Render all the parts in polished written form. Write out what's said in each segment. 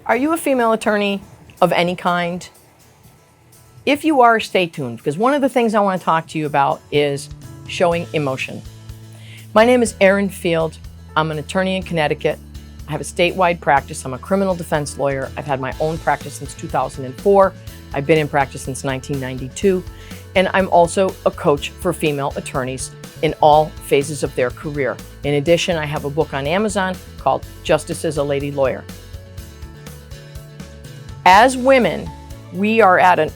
Are you a female attorney of any kind? If you are, stay tuned, because one of the things I want to talk to you about is showing emotion. My name is Erin Field. I'm an attorney in Connecticut. I have a statewide practice. I'm a criminal defense lawyer. I've had my own practice since 2004. I've been in practice since 1992. And I'm also a coach for female attorneys in all phases of their career. In addition, I have a book on Amazon called Justice as a Lady Lawyer. As women, we are at an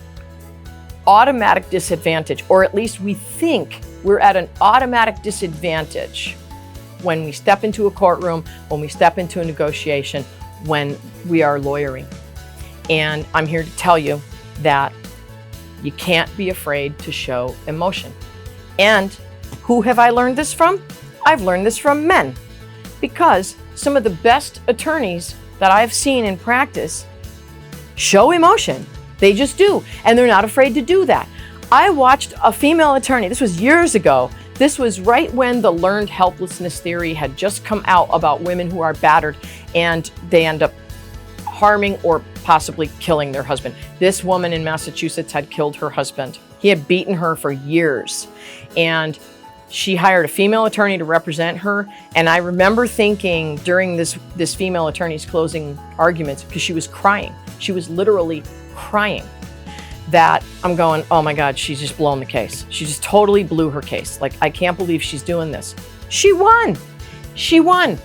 automatic disadvantage, or at least we think we're at an automatic disadvantage when we step into a courtroom, when we step into a negotiation, when we are lawyering. And I'm here to tell you that you can't be afraid to show emotion. And who have I learned this from? I've learned this from men, because some of the best attorneys that I've seen in practice show emotion. They just do, and they're not afraid to do that. I watched a female attorney, this was years ago. This was right when the learned helplessness theory had just come out about women who are battered and they end up harming or possibly killing their husband. This woman in Massachusetts had killed her husband. He had beaten her for years, and she hired a female attorney to represent her. And I remember thinking during this female attorney's closing arguments, because she was crying, she was literally crying, that I'm going, oh my God, she's just blown the case. She just totally blew her case. Like, I can't believe she's doing this. She won. She won.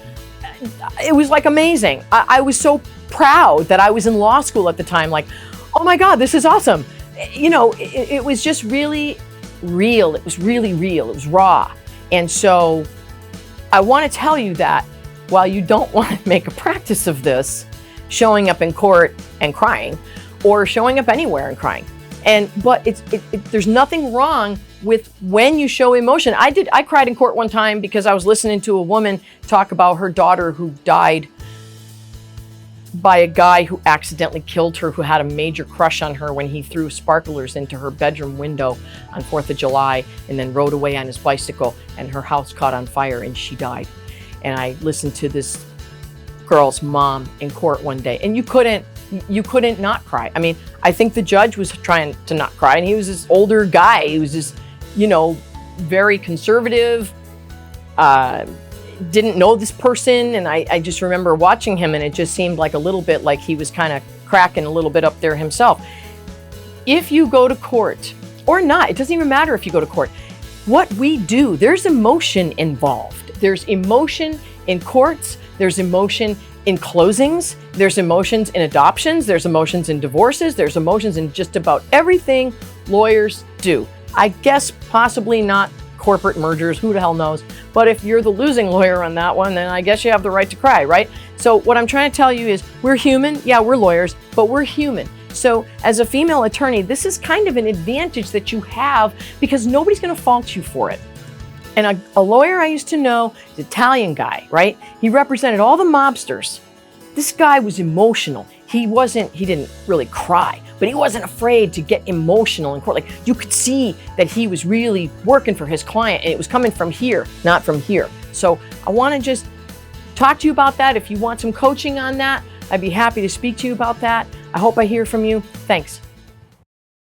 It was like amazing. I was so proud that I was in law school at the time. Like, oh my God, this is awesome. You know, it was just really real. It was really real. It was raw. And so I want to tell you that while you don't want to make a practice of this, showing up in court and crying, or showing up anywhere and crying, but there's nothing wrong with when you show emotion. I cried in court one time because I was listening to a woman talk about her daughter who died by a guy who accidentally killed her, who had a major crush on her when he threw sparklers into her bedroom window on 4th of July and then rode away on his bicycle, and her house caught on fire and she died. And I listened to this girl's mom in court one day, and you couldn't not cry. I mean, I think the judge was trying to not cry, and he was this older guy. He was this, very conservative, didn't know this person. And I just remember watching him, and it just seemed like a little bit like he was kind of cracking a little bit up there himself. If you go to court or not, it doesn't even matter if you go to court. What we do, there's emotion involved. There's emotion in courts. There's emotion in closings. There's emotions in adoptions. There's emotions in divorces. There's emotions in just about everything lawyers do. I guess possibly not corporate mergers, who the hell knows? But if you're the losing lawyer on that one, then I guess you have the right to cry, right? So what I'm trying to tell you is we're human. Yeah, we're lawyers, but we're human. So as a female attorney, this is kind of an advantage that you have, because nobody's going to fault you for it. And a lawyer I used to know, an Italian guy, right? He represented all the mobsters. This guy was emotional. He didn't really cry, but he wasn't afraid to get emotional in court. Like, you could see that he was really working for his client, and it was coming from here, not from here. So I want to just talk to you about that. If you want some coaching on that, I'd be happy to speak to you about that. I hope I hear from you. Thanks.